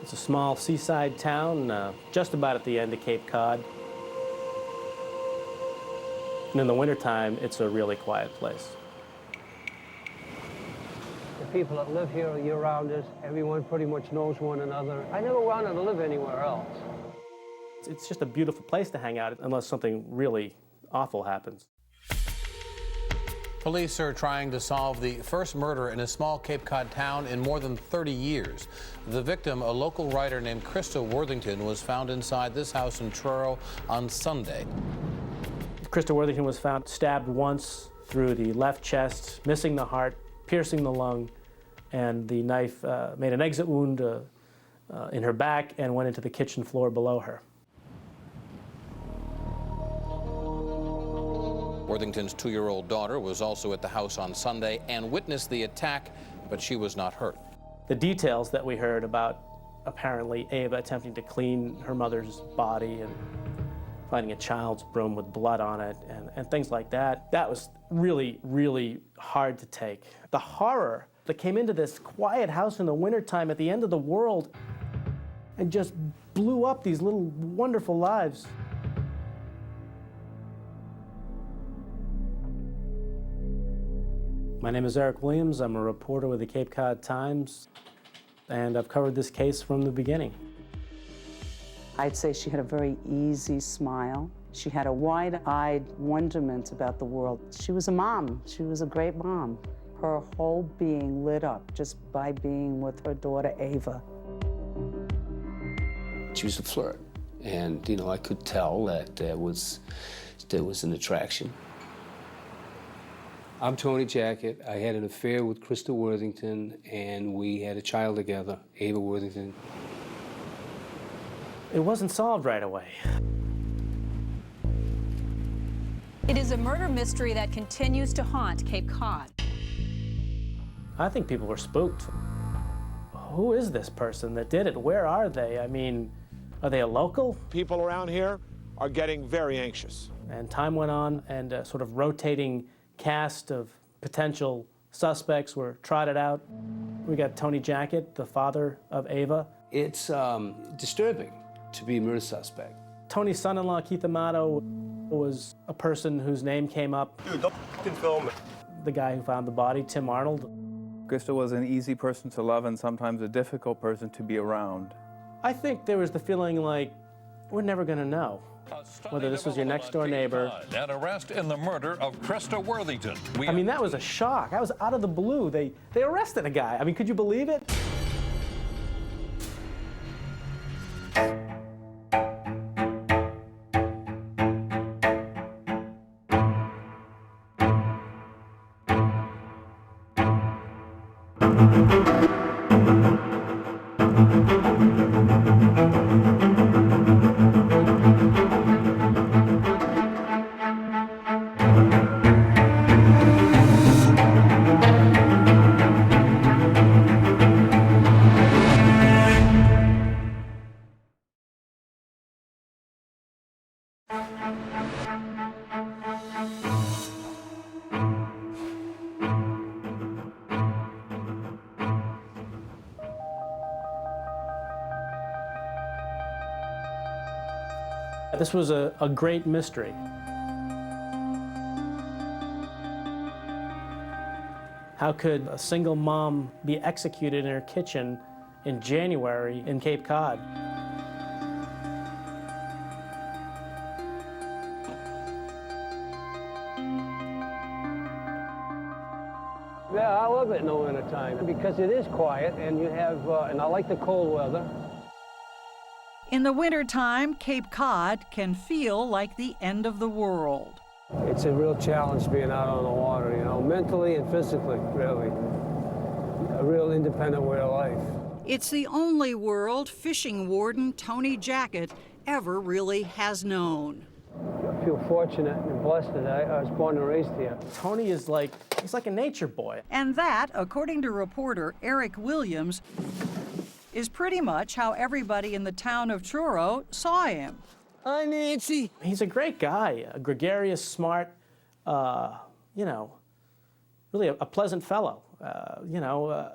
It's a small seaside town, just about at the end of Cape Cod. And in the wintertime, it's a really quiet place. The people that live here year-round, everyone pretty much knows one another. I never wanted to live anywhere else. It's just a beautiful place to hang out unless something really awful happens. Police are trying to solve the first murder in a small Cape Cod town in more than 30 years. The victim, a local writer named Christa Worthington, was found inside this house in Truro on Sunday. Christa Worthington was found stabbed once through the left chest, missing the heart, piercing the lung, and the knife made an exit wound in her back and went into the kitchen floor below her. Worthington's 2-year-old daughter was also at the house on Sunday and witnessed the attack, but she was not hurt. The details that we heard about apparently Ava attempting to clean her mother's body and finding a child's broom with blood on it and things like that, that was really, really hard to take. The horror that came into this quiet house in the wintertime at the end of the world and just blew up these little wonderful lives. My name is Eric Williams. I'm a reporter with the Cape Cod Times, and I've covered this case from the beginning. I'd say she had a very easy smile. She had a wide-eyed wonderment about the world. She was a mom. She was a great mom. Her whole being lit up just by being with her daughter, Ava. She was a flirt, and, you know, I could tell that there was an attraction. I'm Tony Jackett. I had an affair with Christa Worthington, and we had a child together, Ava Worthington. It wasn't solved right away. It is a murder mystery that continues to haunt Cape Cod. I think people were spooked. Who is this person that did it? Where are they? I mean, are they a local? People around here are getting very anxious. And time went on, and a sort of rotating cast of potential suspects were trotted out. We got Tony Jackett, the father of Ava. It's disturbing to be a murder suspect. Tony's son-in-law, Keith Amato, was a person whose name came up. Dude, don't f***ing film it. The guy who found the body, Tim Arnold. Christa was an easy person to love and sometimes a difficult person to be around. I think there was the feeling like, we're never gonna know whether this was your next-door neighbor. An arrest in the murder of Christa Worthington. I mean, that was a shock. That was out of the blue. They arrested a guy. I mean, could you believe it? This was a great mystery. How could a single mom be executed in her kitchen in January in Cape Cod? Yeah, I love it in the wintertime because it is quiet and you have, and I like the cold weather. In the wintertime, Cape Cod can feel like the end of the world. It's a real challenge being out on the water, you know, mentally and physically, really. A real independent way of life. It's the only world fishing warden Tony Jackett ever really has known. I feel fortunate and blessed that I was born and raised here. Tony is he's like a nature boy. And that, according to reporter Eric Williams, is pretty much how everybody in the town of Truro saw him. Hi, Nancy. He's a great guy, a gregarious, smart, you know, really a pleasant fellow, you know,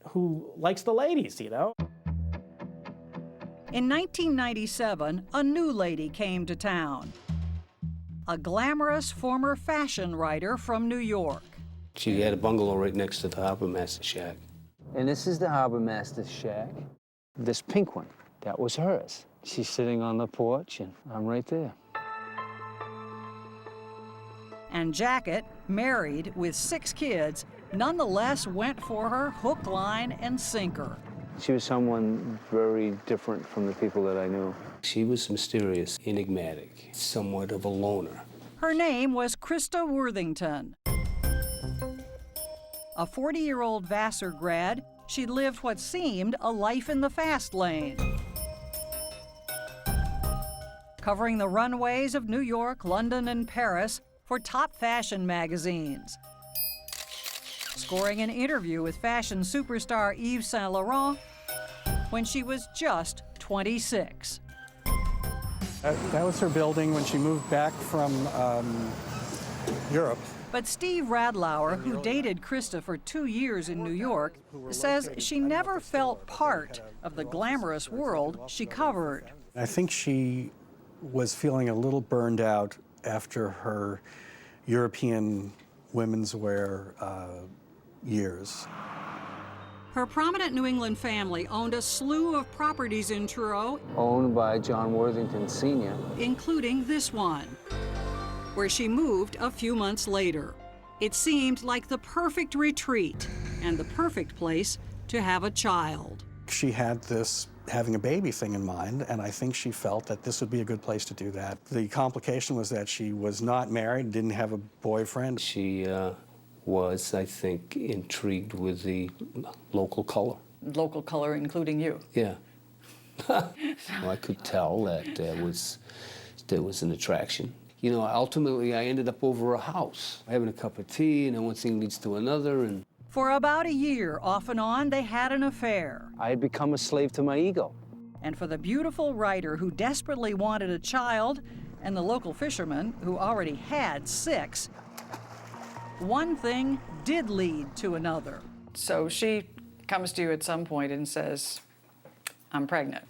who likes the ladies, you know. In 1997, a new lady came to town. A glamorous former fashion writer from New York. She had a bungalow right next to the harbor master shack. And this is the harbor master's shack. This pink one, that was hers. She's sitting on the porch, and I'm right there. And Jacket, married with 6 kids, nonetheless went for her hook, line, and sinker. She was someone very different from the people that I knew. She was mysterious, enigmatic, somewhat of a loner. Her name was Christa Worthington. A 40-year-old Vassar grad, she lived what seemed a life in the fast lane. Covering the runways of New York, London, and Paris for top fashion magazines. Scoring an interview with fashion superstar Yves Saint Laurent when she was just 26. That was her building when she moved back from Europe. But Steve Radlauer, who dated Christa for 2 years in New York, says she never felt part of the glamorous world she covered. I think she was feeling a little burned out after her European women's wear years. Her prominent New England family owned a slew of properties in Truro, Owned by John Worthington Sr. including this one, where she moved a few months later. It seemed like the perfect retreat and the perfect place to have a child. She had this having a baby thing in mind, and I think she felt that this would be a good place to do that. The complication was that she was not married, didn't have a boyfriend. She was, I think, intrigued with the local color. Local color, including you. Yeah. I could tell that there was an attraction. You know, ultimately, I ended up over a house, having a cup of tea, and then one thing leads to another, and... For about a year, off and on, they had an affair. I had become a slave to my ego. And for the beautiful writer who desperately wanted a child, and the local fisherman who already had 6, one thing did lead to another. So she comes to you at some point and says, I'm pregnant.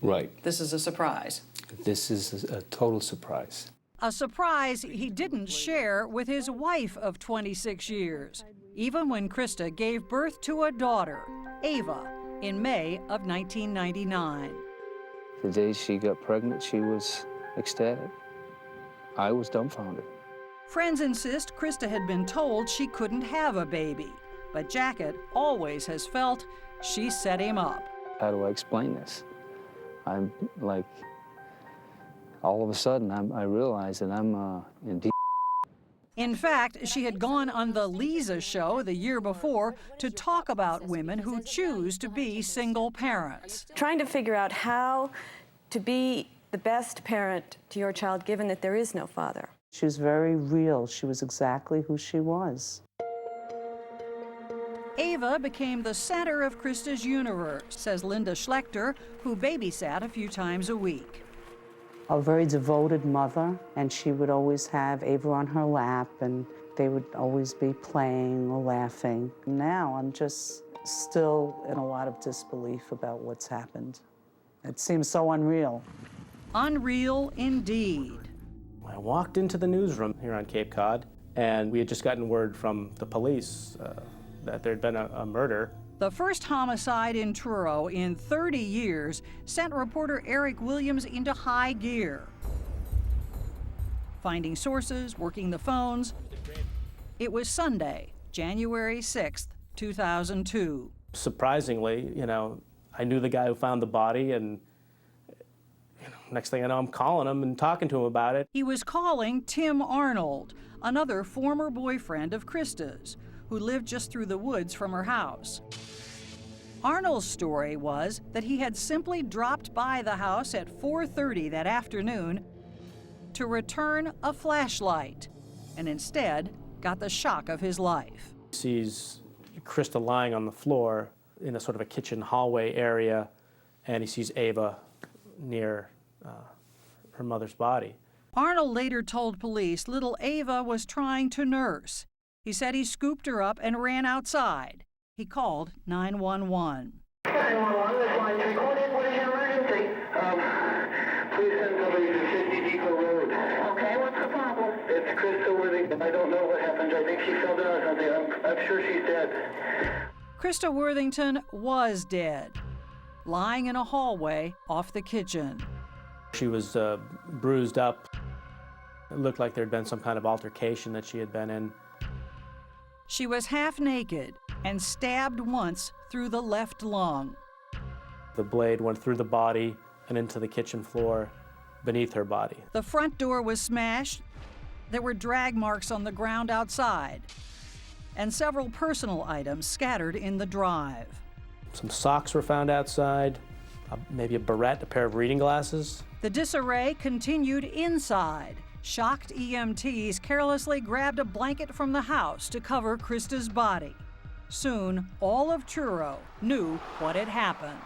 Right. This is a surprise. This is a total surprise. A surprise he didn't share with his wife of 26 years, even when Christa gave birth to a daughter, Ava, in May of 1999. The day she got pregnant, she was ecstatic. I was dumbfounded. Friends insist Christa had been told she couldn't have a baby, but Jacket always has felt she set him up. How do I explain this? I'm like, all of a sudden, I realize that I'm in deep. In fact, she had gone on the Lisa show the year before to talk about women who choose to be single parents. Trying to figure out how to be the best parent to your child, given that there is no father. She was very real. She was exactly who she was. Ava became the center of Christa's universe, says Linda Schlechter, who babysat a few times a week. A very devoted mother, and she would always have Ava on her lap, and they would always be playing or laughing. Now I'm just still in a lot of disbelief about what's happened. It seems so unreal. Unreal indeed. I walked into the newsroom here on Cape Cod, and we had just gotten word from the police that there had been a murder. The first homicide in Truro in 30 years sent reporter Eric Williams into high gear. Finding sources, working the phones. It was Sunday, January 6th, 2002. Surprisingly, you know, I knew the guy who found the body, and next thing I know, I'm calling him and talking to him about it. He was calling Tim Arnold, another former boyfriend of Christa's, who lived just through the woods from her house. Arnold's story was that he had simply dropped by the house at 4:30 that afternoon to return a flashlight, and instead got the shock of his life. He sees Christa lying on the floor in a sort of a kitchen hallway area, and he sees Ava near her mother's body. Arnold later told police little Ava was trying to nurse. He said he scooped her up and ran outside. He called 911. 911, this line is recorded. What is your emergency? Please send somebody to 50 Depot Road. Okay, what's the problem? It's Christa Worthington. I don't know what happened. I think she fell down or something. I'm sure she's dead. Christa Worthington was dead, lying in a hallway off the kitchen. She was bruised up. It looked like there'd been some kind of altercation that she had been in. She was half naked and stabbed once through the left lung. The blade went through the body and into the kitchen floor beneath her body. The front door was smashed. There were drag marks on the ground outside, and several personal items scattered in the drive. Some socks were found outside, maybe a barrette, a pair of reading glasses. The disarray continued inside. Shocked EMTs carelessly grabbed a blanket from the house to cover Christa's body. Soon, all of Truro knew what had happened.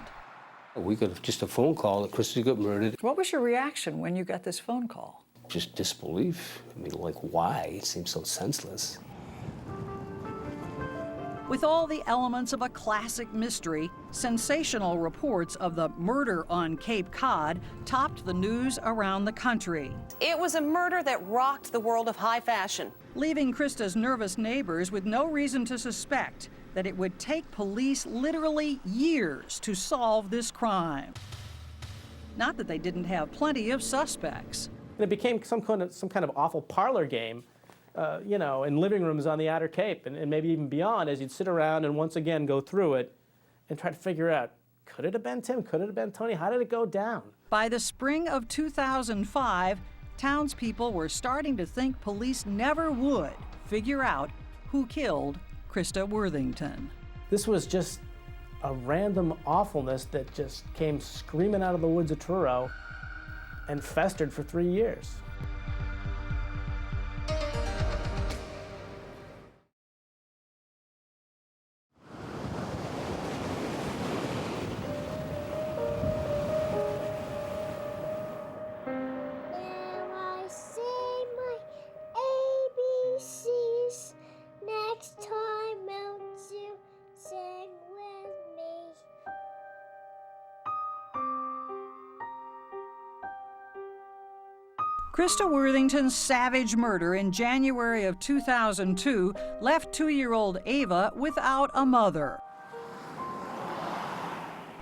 We got just a phone call that Christa got murdered. What was your reaction when you got this phone call? Just disbelief. I mean, like, why? It seems so senseless. With all the elements of a classic mystery, sensational reports of the murder on Cape Cod topped the news around the country. It was a murder that rocked the world of high fashion, leaving Christa's nervous neighbors with no reason to suspect that it would take police literally years to solve this crime. Not that they didn't have plenty of suspects. And it became some kind of awful parlor game, you know, in living rooms on the Outer Cape and maybe even beyond, as you'd sit around and once again go through it and try to figure out, could it have been Tim? Could it have been Tony? How did it go down? By the spring of 2005, townspeople were starting to think police never would figure out who killed Christa Worthington. This was just a random awfulness that just came screaming out of the woods of Truro and festered for 3 years. Christa Worthington's savage murder in January of 2002 left 2-year-old Ava without a mother.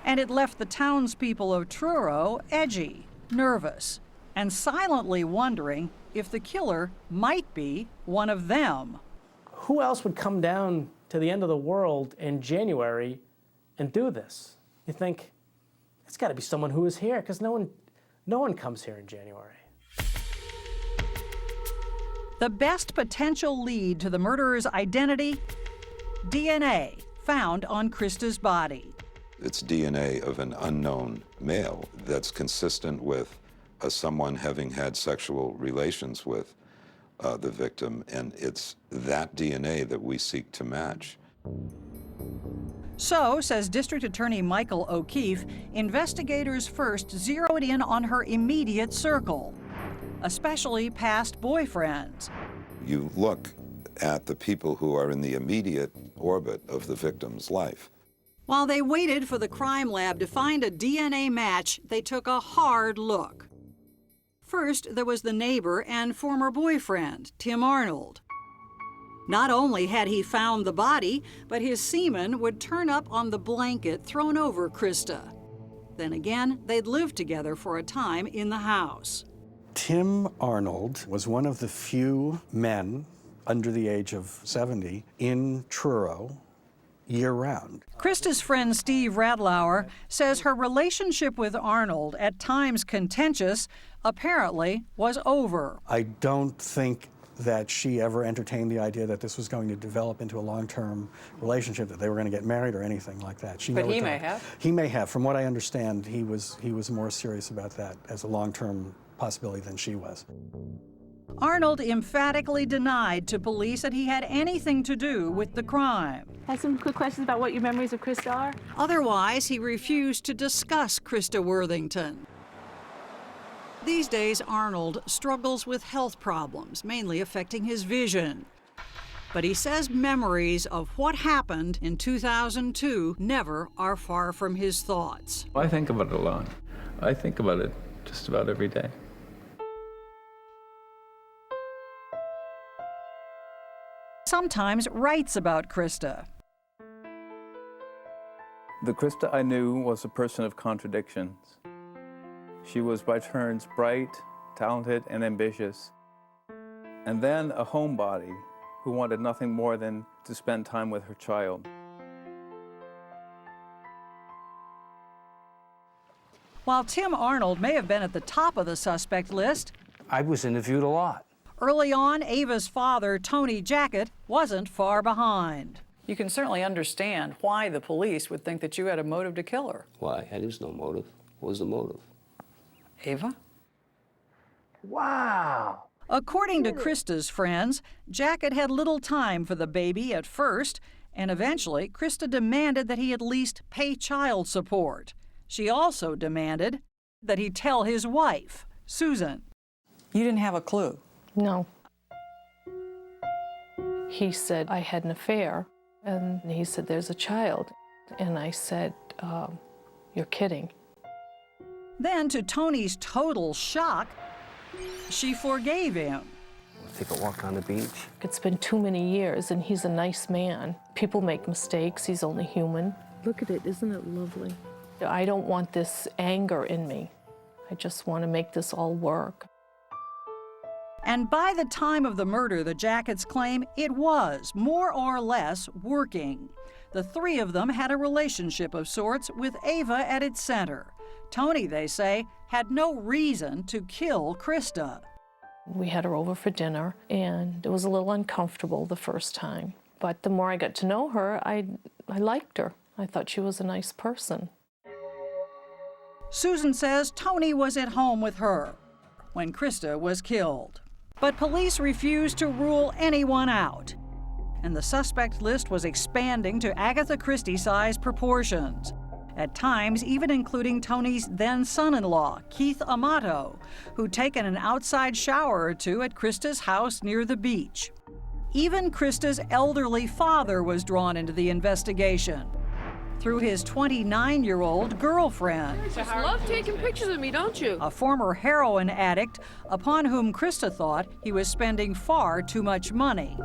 And it left the townspeople of Truro edgy, nervous, and silently wondering if the killer might be one of them. Who else would come down to the end of the world in January and do this? You think, it's got to be someone who is here, because no one comes here in January. The best potential lead to the murderer's identity? DNA found on Christa's body. It's DNA of an unknown male that's consistent with someone having had sexual relations with the victim, and it's that DNA that we seek to match. So, says District Attorney Michael O'Keefe, investigators first zeroed in on her immediate circle, especially past boyfriends. You look at the people who are in the immediate orbit of the victim's life. While they waited for the crime lab to find a DNA match, they took a hard look. First, there was the neighbor and former boyfriend, Tim Arnold. Not only had he found the body, but his semen would turn up on the blanket thrown over Christa. Then again, they'd lived together for a time in the house. Tim Arnold was one of the few men under the age of 70 in Truro year-round. Christa's friend Steve Radlauer says her relationship with Arnold, at times contentious, apparently was over. I don't think that she ever entertained the idea that this was going to develop into a long-term relationship, that they were going to get married or anything like that. But he may have. He may have. From what I understand, he was more serious about that as a long-term possibility than she was. Arnold emphatically denied to police that he had anything to do with the crime. I have some quick questions about what your memories of Christa are. Otherwise, he refused to discuss Christa Worthington. These days, Arnold struggles with health problems, mainly affecting his vision. But he says memories of what happened in 2002 never are far from his thoughts. I think of it a lot. I think about it just about every day. Sometimes writes about Christa. The Christa I knew was a person of contradictions. She was by turns bright, talented, and ambitious, and then a homebody who wanted nothing more than to spend time with her child. While Tim Arnold may have been at the top of the suspect list, I was interviewed a lot. early on, Ava's father, Tony Jackett, wasn't far behind. You can certainly understand why the police would think that you had a motive to kill her. Why? There was no motive. What was the motive? Ava? Wow. According to Christa's friends, Jackett had little time for the baby at first, and eventually Christa demanded that he at least pay child support. She also demanded that he tell his wife, Susan. You didn't have a clue? No. He said I had an affair, and he said, there's a child. And I said, you're kidding. Then, to Tony's total shock, she forgave him. Take a walk on the beach. It's been too many years, and he's a nice man. People make mistakes. He's only human. Look at it. Isn't it lovely? I don't want this anger in me. I just want to make this all work. And by the time of the murder, the Jacketts claim it was more or less working. The three of them had a relationship of sorts with Ava at its center. Tony, they say, had no reason to kill Christa. We had her over for dinner, and it was a little uncomfortable the first time. But the more I got to know her, I liked her. I thought she was a nice person. Susan says Tony was at home with her when Christa was killed. But police refused to rule anyone out, and the suspect list was expanding to Agatha Christie-sized proportions, at times even including Tony's then son-in-law, Keith Amato, who'd taken an outside shower or two at Christa's house near the beach. Even Christa's elderly father was drawn into the investigation through his 29-year-old girlfriend. You just love taking pictures of me, don't you? A former heroin addict upon whom Christa thought he was spending far too much money.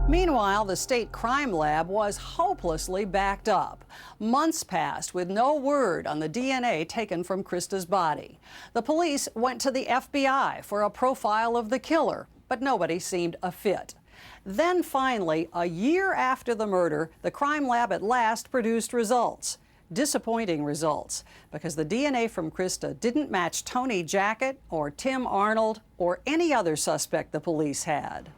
Meanwhile, the state crime lab was hopelessly backed up. Months passed with no word on the DNA taken from Christa's body. The police went to the FBI for a profile of the killer, but nobody seemed a fit. Then finally, a year after the murder, the crime lab at last produced results. Disappointing results, because the DNA from Christa didn't match Tony Jackett or Tim Arnold or any other suspect the police had.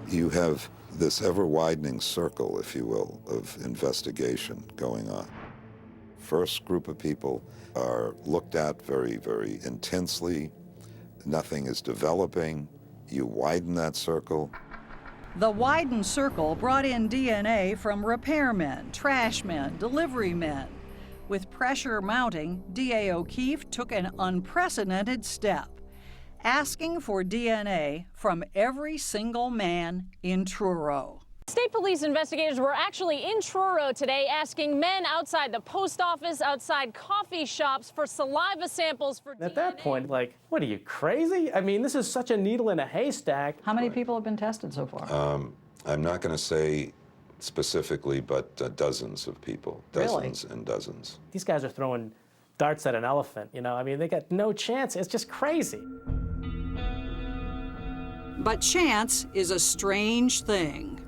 You have this ever-widening circle, if you will, of investigation going on. First group of people are looked at very, very intensely. Nothing is developing. You widen that circle. The widened circle brought in DNA from repairmen, trashmen, delivery men. With pressure mounting, D.A. O'Keefe took an unprecedented step, asking for DNA from every single man in Truro. State police investigators were actually in Truro today asking men outside the post office, outside coffee shops for saliva samples for DNA. At that point, like, what are you, crazy? I mean, this is such a needle in a haystack. How many people have been tested so far? I'm not going to say specifically, but dozens of people. Dozens and dozens. These guys are throwing darts at an elephant, you know? I mean, they got no chance. It's just crazy. But chance is a strange thing.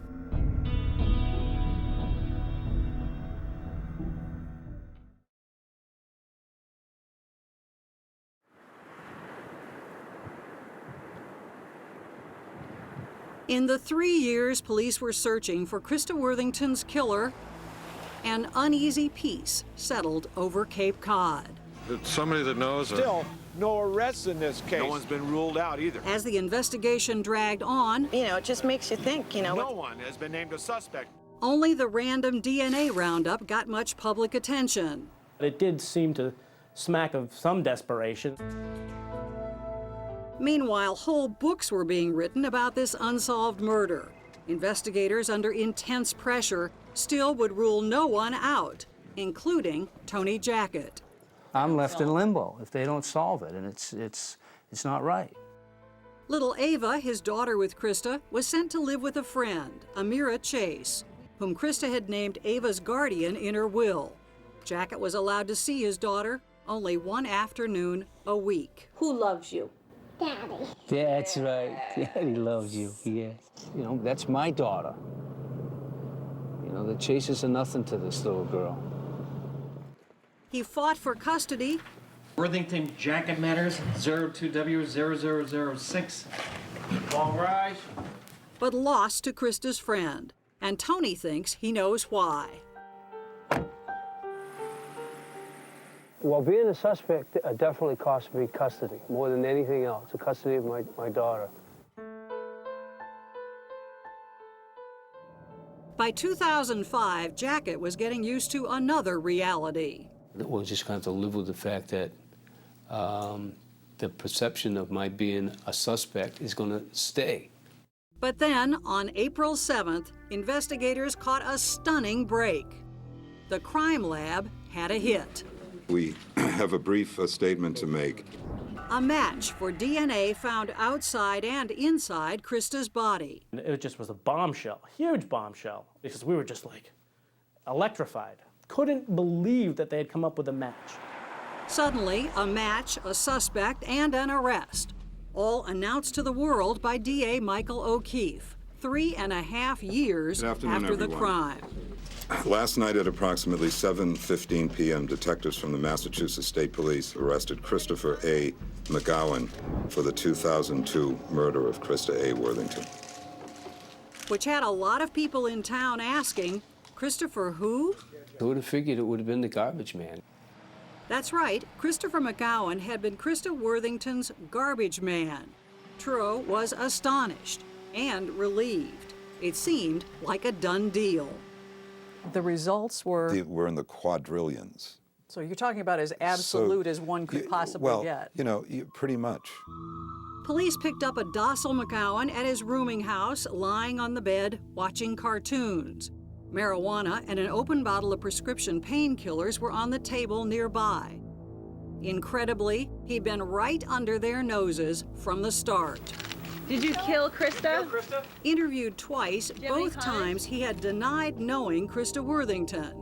In the 3 years police were searching for Christa Worthington's killer, an uneasy peace settled over Cape Cod. It's somebody that knows her. Still, no arrests in this case. No one's been ruled out either. As the investigation dragged on, it just makes you think, No one has been named a suspect. only the random DNA roundup got much public attention. It did seem to smack of some desperation. Meanwhile, whole books were being written about this unsolved murder. Investigators, under intense pressure, still would rule no one out, including Tony Jackett. I'm left in limbo if they don't solve it, and it's not right. Little Ava, his daughter with Christa, was sent to live with a friend, Amira Chase, whom Christa had named Ava's guardian in her will. Jackett was allowed to see his daughter only one afternoon a week. Who loves you? Daddy. That's right. Daddy loves you, yes. You know, that's my daughter. You know, the Chases are nothing to this little girl. He fought for custody. Worthington Jackett matters 02W0006. Long rise. But lost to Christa's friend. And Tony thinks he knows why. Well, being a suspect definitely cost me custody, more than anything else, the custody of my daughter. By 2005, Jackett was getting used to another reality. We're just going to have to live with the fact that the perception of my being a suspect is going to stay. But then, on April 7th, investigators caught a stunning break. The crime lab had a hit. We have a brief statement to make. A match for DNA found outside and inside Christa's body. It just was a bombshell, huge bombshell, because we were just like electrified. Couldn't believe that they had come up with a match. Suddenly, a match, a suspect, and an arrest. All announced to the world by DA Michael O'Keefe, 3.5 years after the crime. Last night at approximately 7:15 p.m., detectives from the Massachusetts State Police arrested Christopher A. McGowan for the 2002 murder of Christa A. Worthington. Which had a lot of people in town asking, Christopher who? Who would have figured it would have been the garbage man? That's right, Christopher McGowan had been Christa Worthington's garbage man. Truro was astonished and relieved. It seemed like a done deal. The results were? We're in the quadrillions. So you're talking about as absolute as one could possibly get. You know, pretty much. Police picked up a docile McGowan at his rooming house, lying on the bed, watching cartoons. Marijuana and an open bottle of prescription painkillers were on the table nearby. Incredibly, he'd been right under their noses from the start. Did you kill Christa? Interviewed twice, both times he had denied knowing Christa Worthington.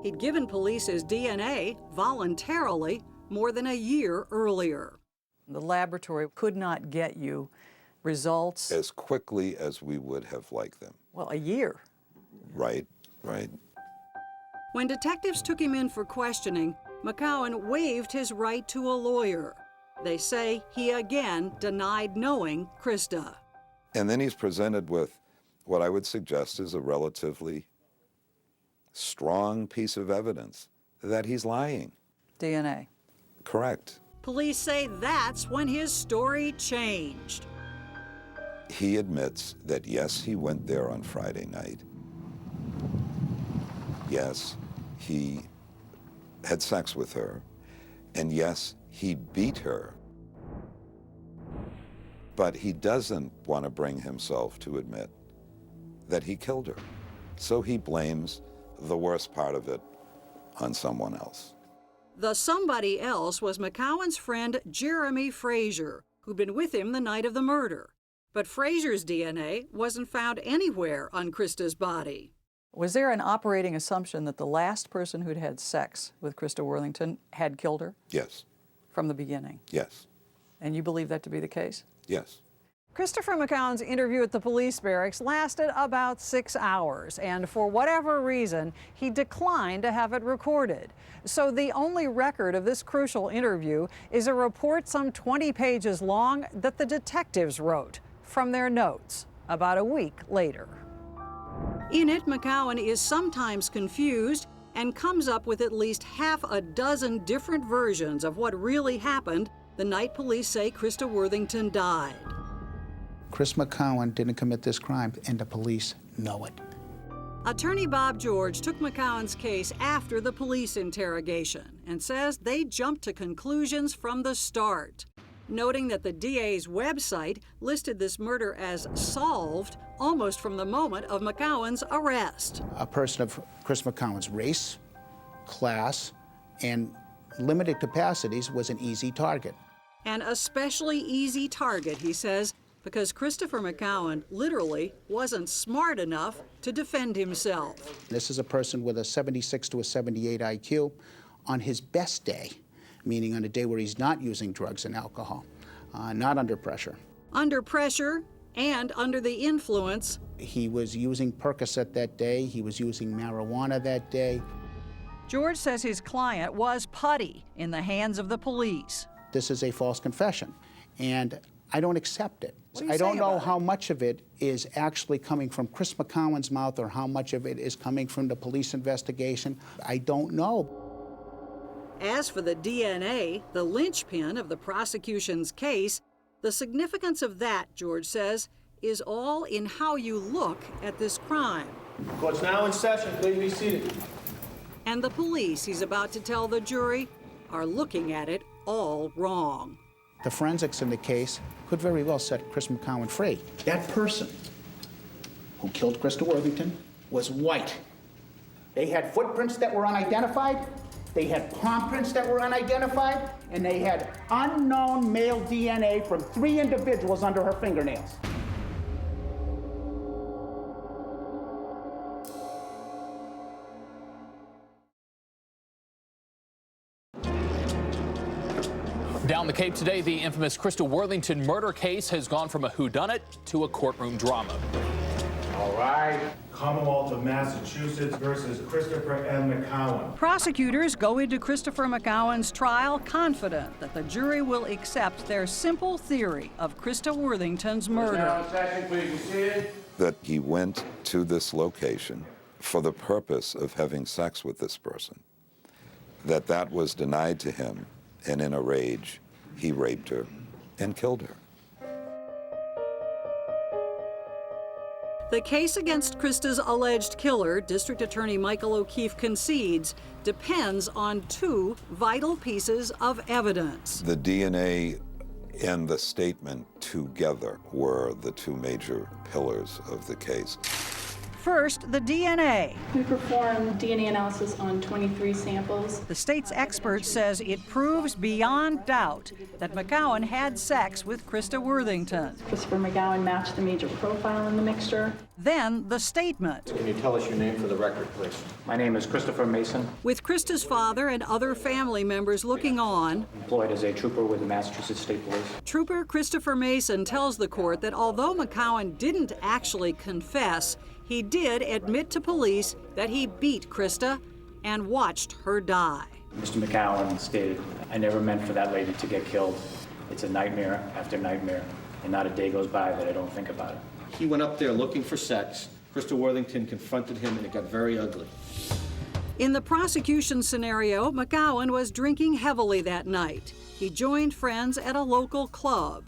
He'd given police his DNA voluntarily more than a year earlier. The laboratory could not get you results as quickly as we would have liked them. Well, a year. Right, right. When detectives took him in for questioning, McGowan waived his right to a lawyer. They say he again denied knowing Christa. And then he's presented with what I would suggest is a relatively strong piece of evidence that he's lying. DNA. Correct. Police say that's when his story changed. He admits that yes, he went there on Friday night. Yes, he had sex with her. And yes, he beat her. But he doesn't want to bring himself to admit that he killed her. So he blames the worst part of it on someone else. The somebody else was McGowan's friend Jeremy Frazier, who'd been with him the night of the murder. But Frazier's DNA wasn't found anywhere on Christa's body. Was there an operating assumption that the last person who'd had sex with Christa Worthington had killed her? Yes. From the beginning? Yes. And you believe that to be the case? Yes. Christopher McGowan's interview at the police barracks lasted about 6 hours, and for whatever reason, he declined to have it recorded. So the only record of this crucial interview is a report some 20 pages long that the detectives wrote from their notes about a week later. In it, McGowan is sometimes confused and comes up with at least half a dozen different versions of what really happened the night police say Christa Worthington died. Chris McGowan didn't commit this crime, and the police know it. Attorney Bob George took McGowan's case after the police interrogation and says they jumped to conclusions from the start, noting that the DA's website listed this murder as solved almost from the moment of McCowan's arrest. A person of Chris McCowan's race, class, and limited capacities was an easy target. An especially easy target, he says, because Christopher McCowan literally wasn't smart enough to defend himself. This is a person with a 76 to a 78 IQ on his best day, meaning on a day where he's not using drugs and alcohol, not under pressure. Under pressure and under the influence. He was using Percocet that day. He was using marijuana that day. George says his client was putty in the hands of the police. This is a false confession, and I don't accept it. What do you I don't say know about how much of it is actually coming from Chris McCowan's mouth or how much of it is coming from the police investigation. I don't know. As for the DNA, the linchpin of the prosecution's case, the significance of that, George says, is all in how you look at this crime. Court's now in session. Please be seated. And the police, he's about to tell the jury, are looking at it all wrong. The forensics in the case could very well set Chris McCowan free. That person who killed Christa Worthington was white. They had footprints that were unidentified, they had palm prints that were unidentified, and they had unknown male DNA from 3 individuals under her fingernails. Down the Cape today, the infamous Christa Worthington murder case has gone from a whodunit to a courtroom drama. All right. Commonwealth of Massachusetts versus Christopher M. McCowan. Prosecutors go into Christopher McCowan's trial confident that the jury will accept their simple theory of Christa Worthington's murder. That he went to this location for the purpose of having sex with this person, that was denied to him, and in a rage, he raped her and killed her. The case against Christa's alleged killer, District Attorney Michael O'Keefe concedes, depends on 2 vital pieces of evidence. The DNA and the statement together were the 2 major pillars of the case. First, the DNA. We performed DNA analysis on 23 samples. The state's expert says it proves beyond doubt that McCowan had sex with Christa Worthington. Christopher McCowan matched the major profile in the mixture. Then the statement. Can you tell us your name for the record, please? My name is Christopher Mason. With Christa's father and other family members looking on, Employed as a trooper with the Massachusetts State Police. Trooper Christopher Mason tells the court that although McCowan didn't actually confess, he did admit to police that he beat Christa and watched her die. Mr. McCowan stated, "I never meant for that lady to get killed. It's a nightmare after nightmare, and not a day goes by that I don't think about it." He went up there looking for sex. Christa Worthington confronted him, and it got very ugly. In the prosecution scenario, McCowan was drinking heavily that night. He joined friends at a local club.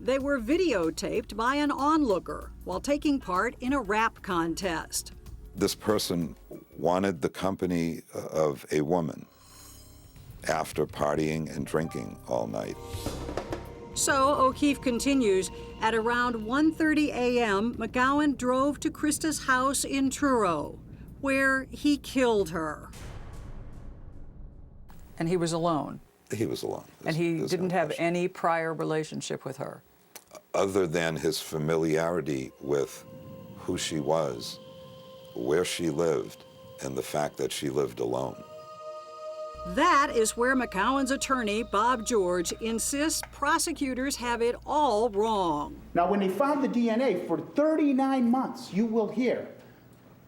They were videotaped by an onlooker while taking part in a rap contest. This person wanted the company of a woman after partying and drinking all night. So, O'Keefe continues, at around 1:30 a.m., McCowan drove to Christa's house in Truro, where he killed her. And he was alone. He was alone. And he didn't have any prior relationship with her. Other than his familiarity with who she was, where she lived, and the fact that she lived alone. That is where McCowan's attorney, Bob George, insists prosecutors have it all wrong. Now, when they found the DNA for 39 months, you will hear,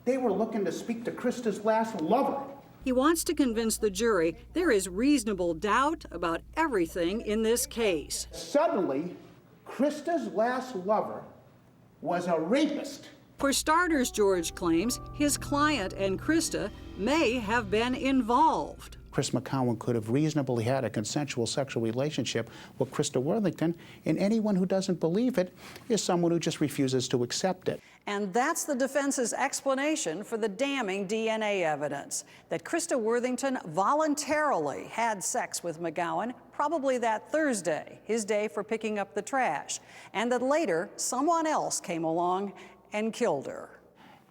they were looking to speak to Christa's last lover. He wants to convince the jury there is reasonable doubt about everything in this case. Suddenly, Christa's last lover was a rapist. For starters, George claims his client and Christa may have been involved. Chris McCowan could have reasonably had a consensual sexual relationship with Christa Worthington, and anyone who doesn't believe it is someone who just refuses to accept it. And that's the defense's explanation for the damning DNA evidence, that Christa Worthington voluntarily had sex with McCowan, probably that Thursday, his day for picking up the trash, and that later someone else came along and killed her.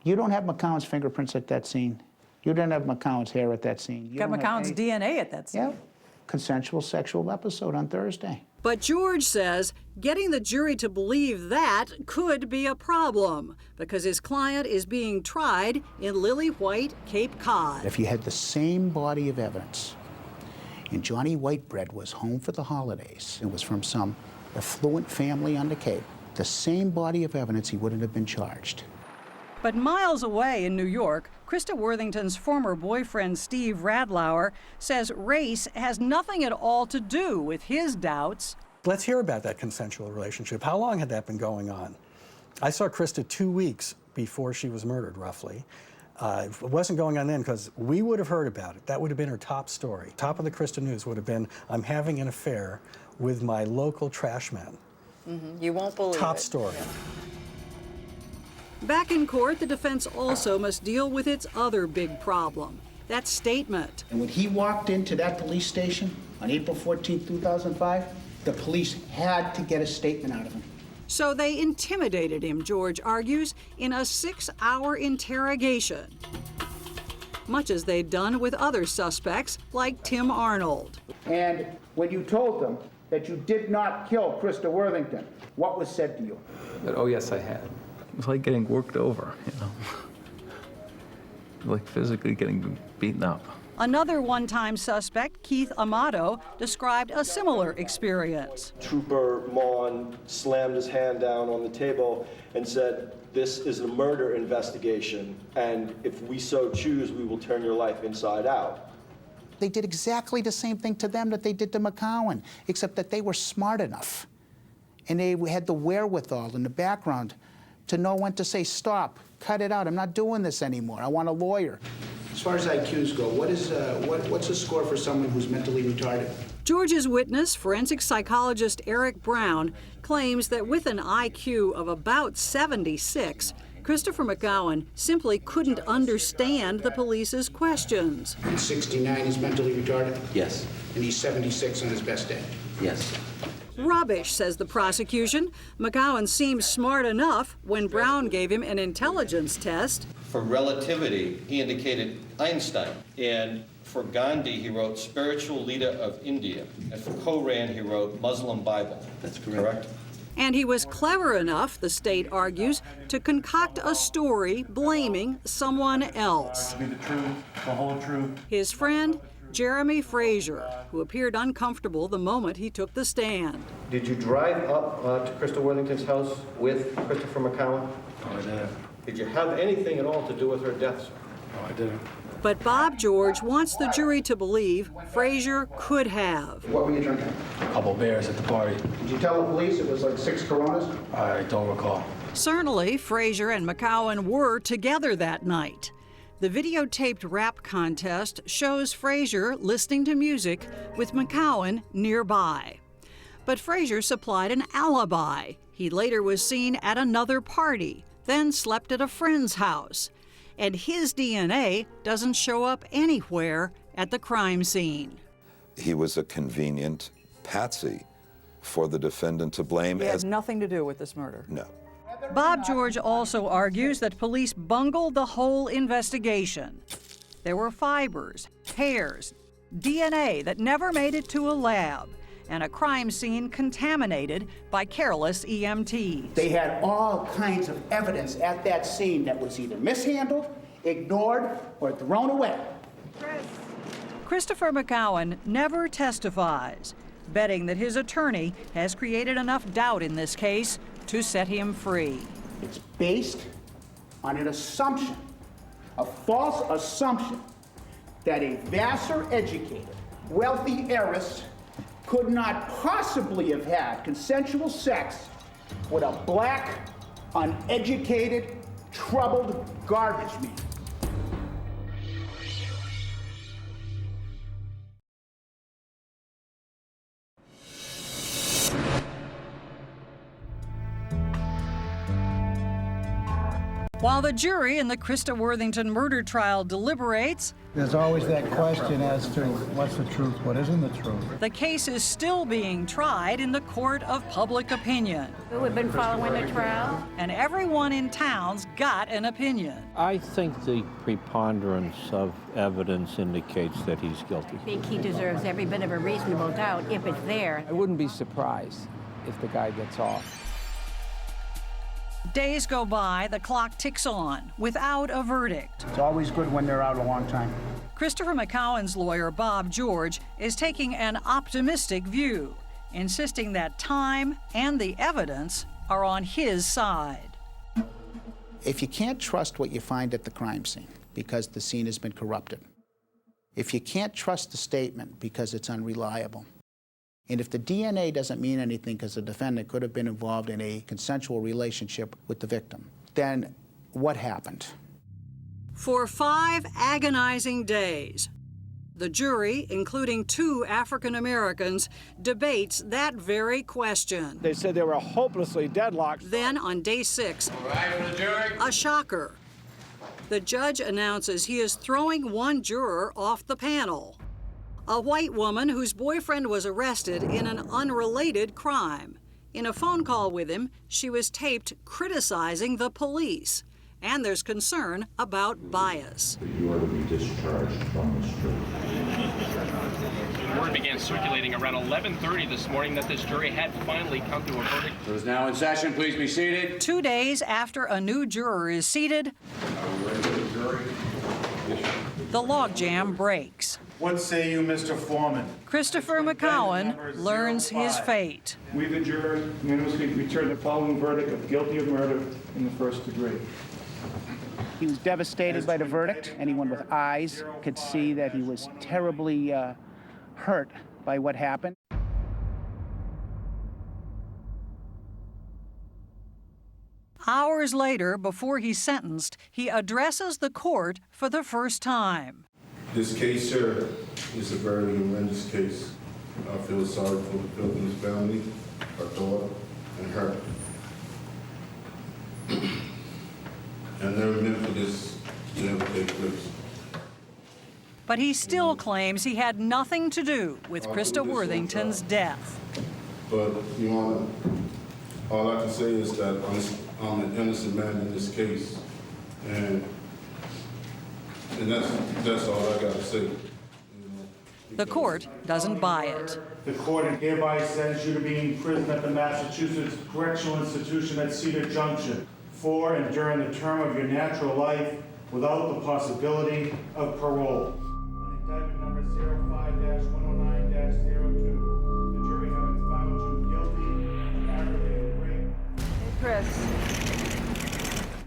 You don't have McCowan's fingerprints at that scene. You don't have McCowan's hair at that scene. You Got don't have McCowan's DNA at that scene. Yeah, consensual sexual episode on Thursday. But George says getting the jury to believe that could be a problem because his client is being tried in Lily White, Cape Cod. If you had the same body of evidence, and Johnny Whitebread was home for the holidays, it was from some affluent family on the Cape, the same body of evidence, he wouldn't have been charged. But miles away in New York, Christa Worthington's former boyfriend, Steve Radlauer, says race has nothing at all to do with his doubts. Let's hear about that consensual relationship. How long had that been going on? I saw Christa 2 weeks before she was murdered, roughly. It wasn't going on then because we would have heard about it. That would have been her top story. Top of the Christa News would have been, I'm having an affair with my local trash man. You won't believe it. Top story. Yeah. Back in court, the defense also must deal with its other big problem, that statement. And when he walked into that police station on April 14, 2005, the police had to get a statement out of him. So they intimidated him, George argues, in a 6-hour interrogation, much as they'd done with other suspects like Tim Arnold. And when you told them that you did not kill Christa Worthington, what was said to you? But, oh, yes, I had. It was like getting worked over, you know, like physically getting beaten up. Another one-time suspect, Keith Amato, described a similar experience. Trooper Maughan slammed his hand down on the table and said, "This is a murder investigation, and if we so choose, we will turn your life inside out." They did exactly the same thing to them that they did to McCowan, except that they were smart enough. And they had the wherewithal in the background to know when to say, stop, cut it out, I'm not doing this anymore, I want a lawyer. As far as IQs go, what's the score for someone who's mentally retarded? George's witness, forensic psychologist Eric Brown, claims that with an IQ of about 76, Christopher McGowan simply couldn't understand the police's questions. He's 69, he's mentally retarded? Yes. And he's 76 on his best day? Yes. Rubbish, says the prosecution. McGowan seemed smart enough when Brown gave him an intelligence test. For relativity, he indicated Einstein. And for Gandhi, he wrote spiritual leader of India. And for Koran, he wrote Muslim Bible. That's correct? And he was clever enough, the state argues, to concoct a story blaming someone else. Be the truth, the whole truth. His friend, Jeremy Frazier, who appeared uncomfortable the moment he took the stand. Did you drive up to Christa Worthington's house with Christopher McCowan? No, I didn't. Did you have anything at all to do with her death, sir? No, I didn't. But Bob George wants the jury to believe Frazier could have. What were you drinking? A couple beers at the party. Did you tell the police it was like 6 Coronas? I don't recall. Certainly, Frazier and McCowan were together that night. The videotaped rap contest shows Frazier listening to music with McCowan nearby. But Frazier supplied an alibi. He later was seen at another party, then slept at a friend's house. And his DNA doesn't show up anywhere at the crime scene. He was a convenient patsy for the defendant to blame. He had nothing to do with this murder. No. Bob George also argues that police bungled the whole investigation. There were fibers, hairs, DNA that never made it to a lab, and a crime scene contaminated by careless EMTs. They had all kinds of evidence at that scene that was either mishandled, ignored, or thrown away. Christopher McCowan never testifies, betting that his attorney has created enough doubt in this case to set him free. It's based on an assumption, a false assumption, that a Vassar-educated, wealthy heiress could not possibly have had consensual sex with a black, uneducated, troubled garbage man. While the jury in the Christa Worthington murder trial deliberates, There's always that question as to what's the truth, what isn't the truth. the case is still being tried in the court of public opinion. We've been following the trial. And everyone in town's got an opinion. I think the preponderance of evidence indicates that he's guilty. I think he deserves every bit of a reasonable doubt if it's there. I wouldn't be surprised if the guy gets off. Days go by, the clock ticks on, without a verdict. It's always good when they're out a long time. Christopher McCowan's lawyer, Bob George, is taking an optimistic view, insisting that time and the evidence are on his side. If you can't trust what you find at the crime scene because the scene has been corrupted, if you can't trust the statement because it's unreliable, and if the DNA doesn't mean anything because the defendant could have been involved in a consensual relationship with the victim, then what happened? For 5 agonizing days, the jury, including 2 African Americans, debates that very question. They said they were hopelessly deadlocked. Then, on day 6, a shocker. The judge announces he is throwing one juror off the panel. A white woman whose boyfriend was arrested in an unrelated crime. In a phone call with him, she was taped criticizing the police. And there's concern about bias. You are to be discharged from this jury. Word began circulating around 11:30 this morning that this jury had finally come to a verdict. It is now in session. Please be seated. 2 days after a new juror is seated, the logjam breaks. What say you, Mr. Foreman? Christopher McCowan learns his fate. We, the jury, unanimously return the following verdict of guilty of murder in the first degree. He was devastated by the verdict. Anyone with eyes could see that he was terribly hurt by what happened. Hours later, before he's sentenced, he addresses the court for the first time. This case, sir, is a very horrendous case. I feel sorry for the victim's family, her daughter, and her. And never meant for this to never take place. But he still claims he had nothing to do with Christa Worthington's death. But, Your Honor, all I can say is that I'm an innocent man in this case, and that's all I got to say. The court doesn't buy it. The court hereby sends you to be imprisoned at the Massachusetts Correctional Institution at Cedar Junction for and during the term of your natural life without the possibility of parole. On indictment number 05-109-02, the jury having found you guilty of aggravated rape. Chris.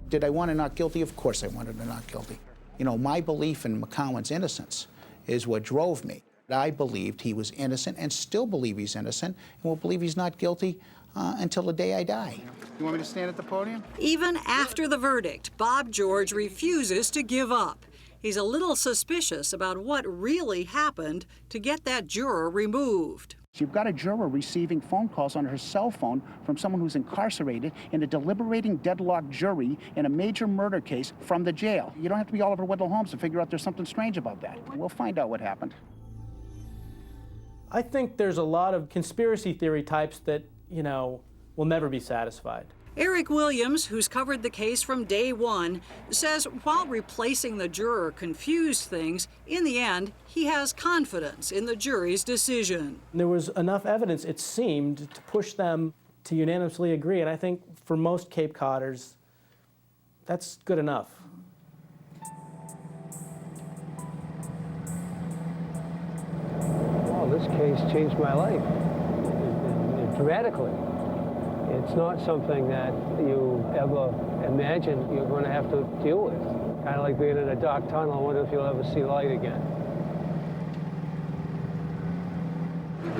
Did I want to not guilty? Of course I wanted to not guilty. You know, my belief in McCowan's innocence is what drove me. I believed he was innocent and still believe he's innocent and will believe he's not guilty until the day I die. You want me to stand at the podium? Even after the verdict, Bob George refuses to give up. He's a little suspicious about what really happened to get that juror removed. You've got a juror receiving phone calls on her cell phone from someone who's incarcerated in a deliberating deadlocked jury in a major murder case from the jail. You don't have to be Oliver Wendell Holmes to figure out there's something strange about that. We'll find out what happened. I think there's a lot of conspiracy theory types that, will never be satisfied. Eric Williams, who's covered the case from day one, says while replacing the juror confused things, in the end, he has confidence in the jury's decision. There was enough evidence, it seemed, to push them to unanimously agree, and I think for most Cape Codders, that's good enough. Well, this case changed my life dramatically. It's not something that you ever imagine you're going to have to deal with. Kind of like being in a dark tunnel. I wonder if you'll ever see light again.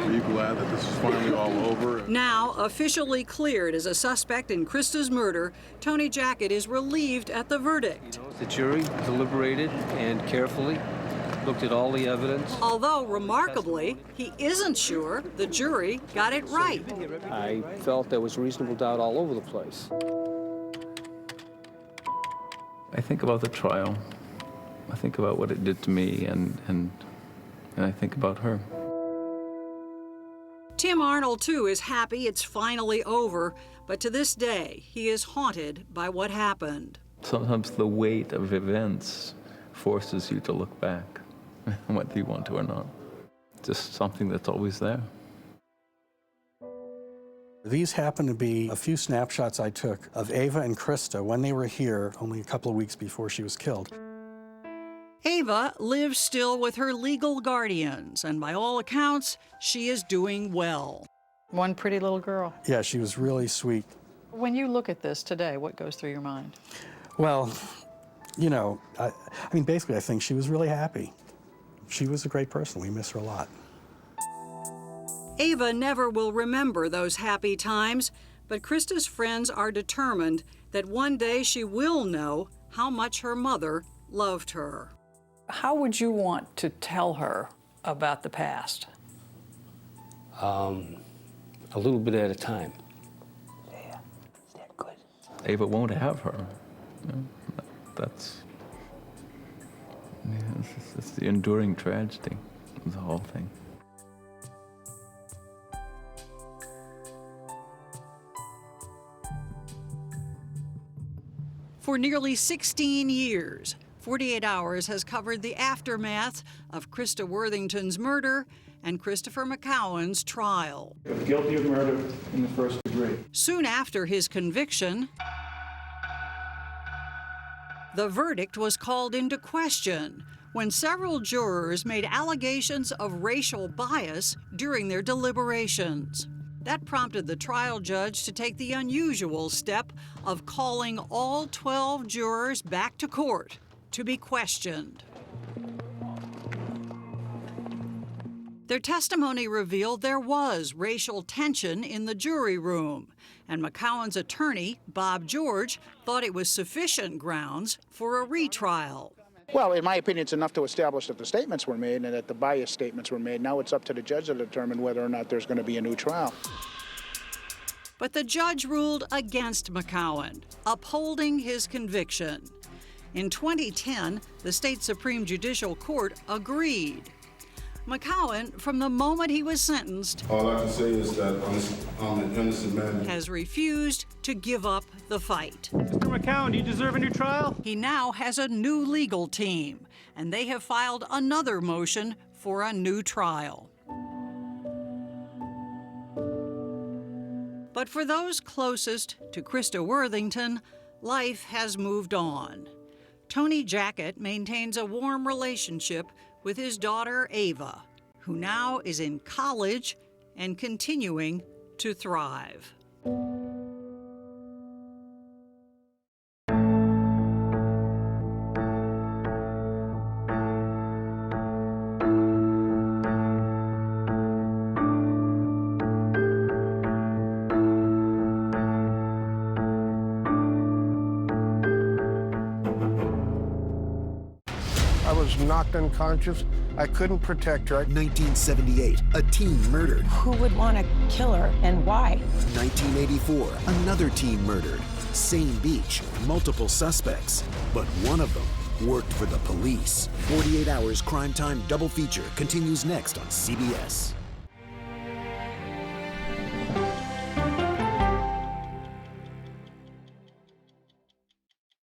Are you glad that this is finally all over? Now officially cleared as a suspect in Christa's murder, Tony Jackett is relieved at the verdict. The jury deliberated and carefully looked at all the evidence. Although, remarkably, he isn't sure the jury got it right. I felt there was reasonable doubt all over the place. I think about the trial. I think about what it did to me, and I think about her. Tim Arnold, too, is happy it's finally over, but to this day, he is haunted by what happened. Sometimes the weight of events forces you to look back, whether you want to or not. Just something that's always there. These happen to be a few snapshots I took of Ava and Christa when they were here only a couple of weeks before she was killed. Ava lives still with her legal guardians, and by all accounts, she is doing well. One pretty little girl. Yeah, she was really sweet. When you look at this today, what goes through your mind? Well, you know, I mean, basically, I think she was really happy. She was a great person. We miss her a lot. Ava never will remember those happy times, but Christa's friends are determined that one day she will know how much her mother loved her. How would you want to tell her about the past? A little bit at a time. Ava won't have her. That's it's the enduring tragedy of the whole thing. For nearly 16 years, 48 Hours has covered the aftermath of Christa Worthington's murder and Christopher McCowan's trial. Guilty of murder in the first degree. Soon after his conviction, the verdict was called into question when several jurors made allegations of racial bias during their deliberations. That prompted the trial judge to take the unusual step of calling all 12 jurors back to court to be questioned. Their testimony revealed there was racial tension in the jury room, and McCowan's attorney, Bob George, thought it was sufficient grounds for a retrial. Well, in my opinion, it's enough to establish that the statements were made and that the bias statements were made. Now it's up to the judge to determine whether or not there's going to be a new trial. But the judge ruled against McCowan, upholding his conviction. In 2010, the state Supreme Judicial Court agreed. McCowan, from the moment he was sentenced, all I can say is that I'm an innocent man. Has refused to give up the fight. Mr. McCowan, do you deserve a new trial? He now has a new legal team, and they have filed another motion for a new trial. But for those closest to Christa Worthington, life has moved on. Tony Jackett maintains a warm relationship with his daughter, Ava, who now is in college and continuing to thrive. I was knocked unconscious. I couldn't protect her. 1978, a teen murdered. Who would want to kill her and why? 1984, another teen murdered. Same beach, multiple suspects, but one of them worked for the police. 48 Hours Crime Time double feature continues next on CBS.